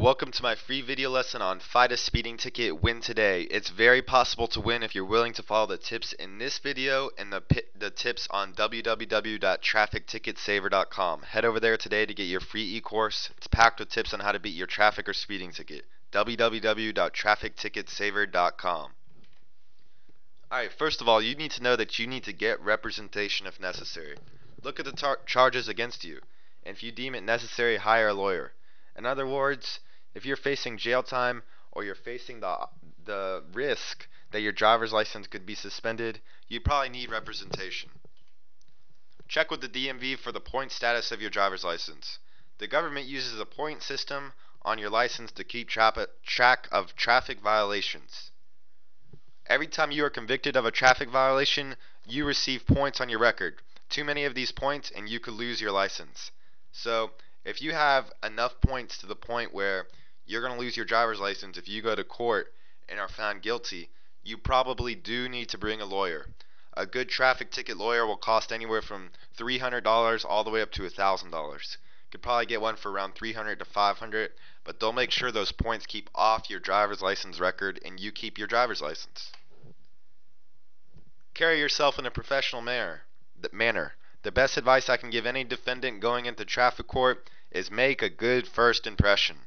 welcome to my free video lesson on Find a Speeding Ticket, Win Today. It's very possible to win if you're willing to follow the tips in this video and the tips on www.trafficticketsaver.com. Head over there today to get your free e-course. It's packed with tips on how to beat your traffic or speeding ticket. www.trafficticketsaver.com. Alright, first of all, you need to know that you need to get representation if necessary. Look at the charges against you, and if you deem it necessary, hire a lawyer. In other words, if you're facing jail time or you're facing the risk that your driver's license could be suspended, you probably need representation. Check with the DMV for the point status of your driver's license. The government uses a point system on your license to keep track of traffic violations. Every time you are convicted of a traffic violation, you receive points on your record. Too many of these points and you could lose your license. So if you have enough points to the point where you're going to lose your driver's license if you go to court and are found guilty, you probably do need to bring a lawyer. A good traffic ticket lawyer will cost anywhere from $300 all the way up to $1,000. You could probably get one for around $300 to $500, but they'll make sure those points keep off your driver's license record and you keep your driver's license. Carry yourself in a professional manner. The best advice I can give any defendant going into traffic court is make a good first impression.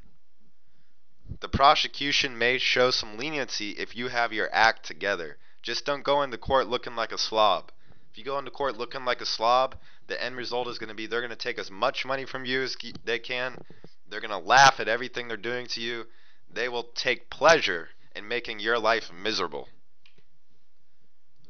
The prosecution may show some leniency if you have your act together. Just don't go into court looking like a slob. If you go into court looking like a slob, the end result is going to be they're going to take as much money from you as they can. They're going to laugh at everything they're doing to you. They will take pleasure in making your life miserable.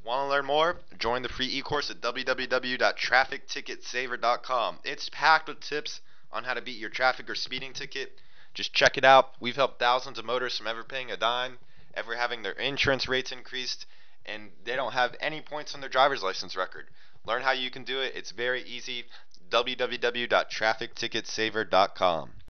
Want to learn more? Join the free e-course at www.trafficticketsaver.com. It's packed with tips on how to beat your traffic or speeding ticket. Just check it out. We've helped thousands of motorists from ever paying a dime, ever having their insurance rates increased, and they don't have any points on their driver's license record. Learn how you can do it. It's very easy. www.trafficticketsaver.com.